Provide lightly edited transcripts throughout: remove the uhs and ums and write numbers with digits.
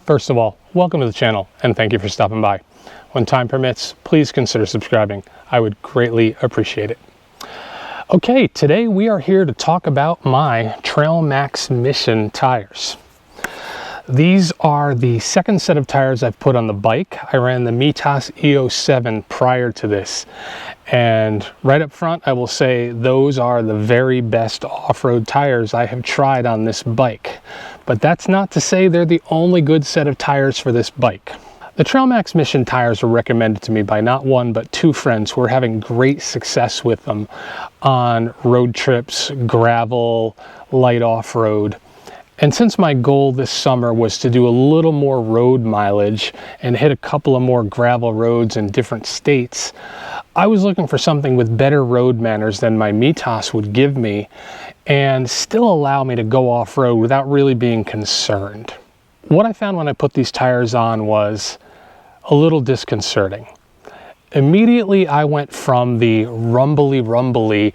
First of all, welcome to the channel and thank you for stopping by. When time permits, please consider subscribing. I would greatly appreciate it. Okay, today we are here to talk about my Trailmax Mission tires. These are the second set of tires I've put on the bike. I ran the Mitas EO7 prior to this. And right up front, I will say those are the very best off-road tires I have tried on this bike. But that's not to say they're the only good set of tires for this bike. The Trailmax Mission tires were recommended to me by not one but two friends who are having great success with them on road trips, gravel, light off-road. And since my goal this summer was to do a little more road mileage and hit a couple of more gravel roads in different states, I was looking for something with better road manners than my Mitas would give me and still allow me to go off-road without really being concerned. What I found when I put these tires on was a little disconcerting. Immediately I went from the rumbly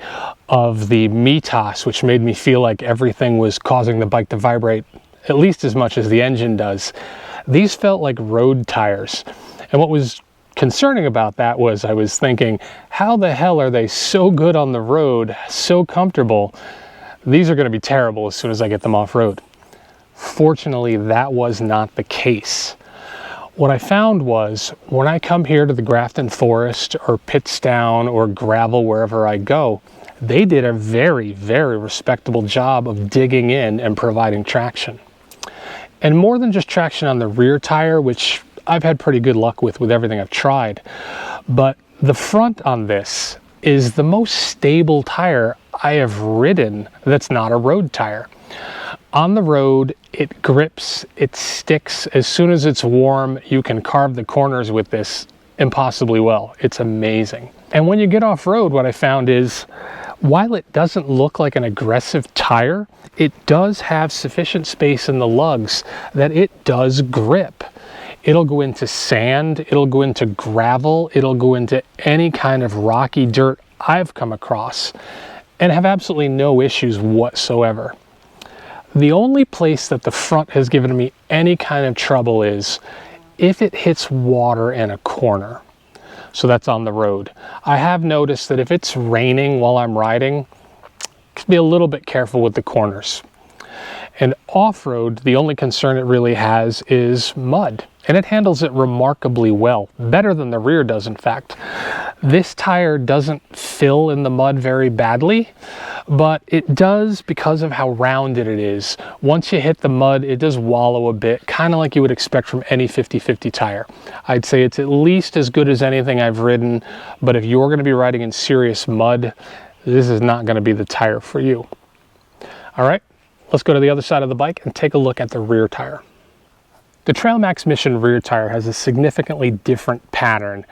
of the Mitas, which made me feel like everything was causing the bike to vibrate at least as much as the engine does. These felt like road tires. And what was concerning about that was I was thinking, how the hell are they so good on the road, so comfortable? These are going to be terrible as soon as I get them off road. Fortunately, that was not the case. What I found was when I come here to the Grafton Forest or Pittsdown or gravel wherever I go, they did a very respectable job of digging in and providing traction. And more than just traction on the rear tire, which I've had pretty good luck with everything I've tried, but the front on this is the most stable tire I have ridden that's not a road tire. On the road, it grips, it sticks. As soon as it's warm, you can carve the corners with this impossibly well. It's amazing. And when you get off road, what I found is, while it doesn't look like an aggressive tire, it does have sufficient space in the lugs that it does grip. It'll go into sand, it'll go into gravel, it'll go into any kind of rocky dirt I've come across and have absolutely no issues whatsoever. The only place that the front has given me any kind of trouble is if it hits water in a corner. So that's on the road. I have noticed that if it's raining while I'm riding, be a little bit careful with the corners. And off-road, the only concern it really has is mud. And it handles it remarkably well, better than the rear does, in fact. This tire doesn't fill in the mud very badly, but it does because of how rounded it is. Once you hit the mud, it does wallow a bit, kind of like you would expect from any 50/50 tire. I'd say it's at least as good as anything I've ridden, but if you're going to be riding in serious mud, this is not going to be the tire for you. All right, let's go to the other side of the bike and take a look at the rear tire. The Trailmax Mission rear tire has a significantly different pattern,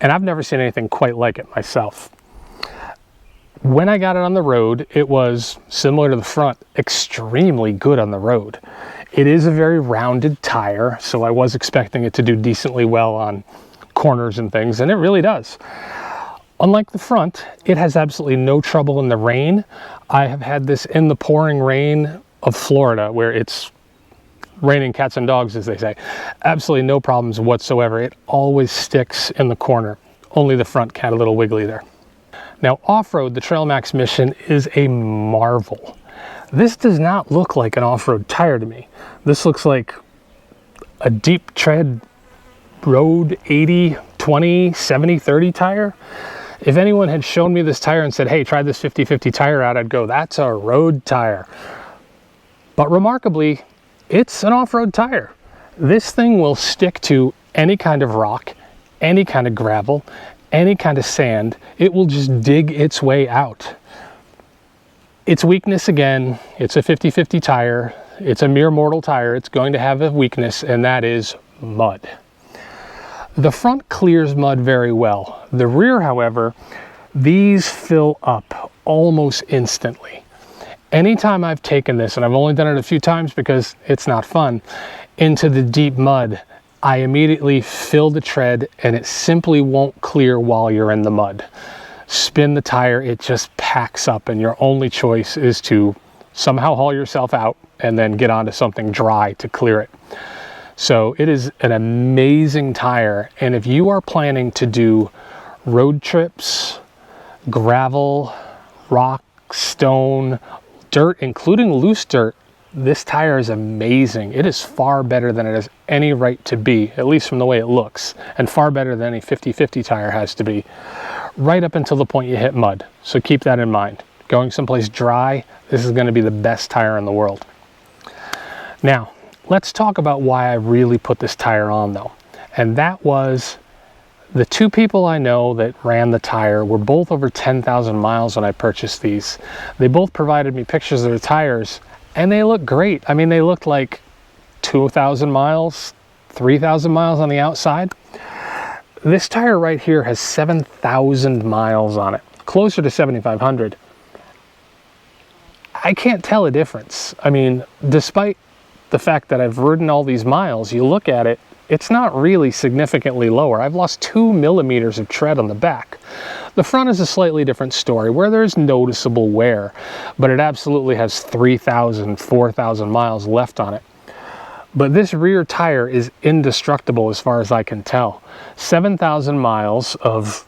and I've never seen anything quite like it myself. When I got it on the road, it was similar to the front, extremely good on the road. It is a very rounded tire, so I was expecting it to do decently well on corners and things, and it really does. Unlike the front, it has absolutely no trouble in the rain. I have had this in the pouring rain of Florida, where it's raining cats and dogs, as they say. Absolutely no problems whatsoever. It always sticks in the corner. Only the front cat a little wiggly there. Now off-road, the Trailmax Mission is a marvel. This does not look like an off-road tire to me. This looks like a deep tread road 80, 20, 70, 30 tire. If anyone had shown me this tire and said, hey, try this 50/50 tire out, I'd go, that's a road tire. But remarkably, it's an off-road tire. This thing will stick to any kind of rock, any kind of gravel, any kind of sand. It will just dig its way out. Its weakness, again, it's a 50/50 tire. It's a mere mortal tire. It's going to have a weakness, and that is mud. The front clears mud very well. The rear, however, these fill up almost instantly. Anytime I've taken this, and I've only done it a few times because it's not fun, into the deep mud, I immediately fill the tread and it simply won't clear while you're in the mud. Spin the tire, it just packs up, and your only choice is to somehow haul yourself out and then get onto something dry to clear it. So it is an amazing tire. And if you are planning to do road trips, gravel, rock, stone, dirt, including loose dirt, this tire is amazing. It is far better than it has any right to be, at least from the way it looks, and far better than any 50/50 tire has to be, right up until the point you hit mud. So keep that in mind. Going someplace dry, this is going to be the best tire in the world. Now, let's talk about why I really put this tire on though. And that was, the two people I know that ran the tire were both over 10,000 miles when I purchased these. They both provided me pictures of their tires, and they look great. I mean, they looked like 2,000 miles, 3,000 miles on the outside. This tire right here has 7,000 miles on it, closer to 7,500. I can't tell a difference. I mean, despite the fact that I've ridden all these miles, you look at it, it's not really significantly lower. I've lost 2 millimeters of tread on the back. The front is a slightly different story where there's noticeable wear, but it absolutely has 3,000, 4,000 miles left on it. But this rear tire is indestructible as far as I can tell. 7,000 miles of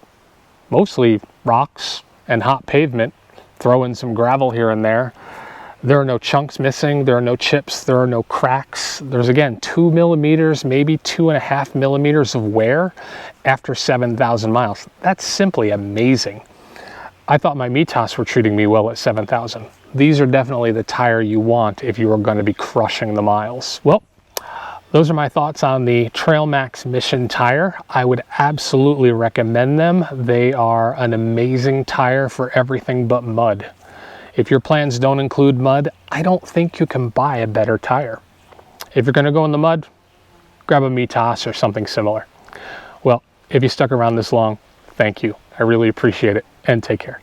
mostly rocks and hot pavement, throw in some gravel here and there. There are no chunks missing, there are no chips, there are no cracks. There's again 2 millimeters, maybe 2.5 millimeters of wear after 7,000 miles. That's simply amazing. I thought my Mitas were treating me well at 7,000. These are definitely the tire you want if you are going to be crushing the miles. Well, those are my thoughts on the Trailmax Mission tire. I would absolutely recommend them. They are an amazing tire for everything but mud. If your plans don't include mud, I don't think you can buy a better tire. If you're going to go in the mud, grab a Mitas or something similar. Well, if you stuck around this long, thank you. I really appreciate it, and take care.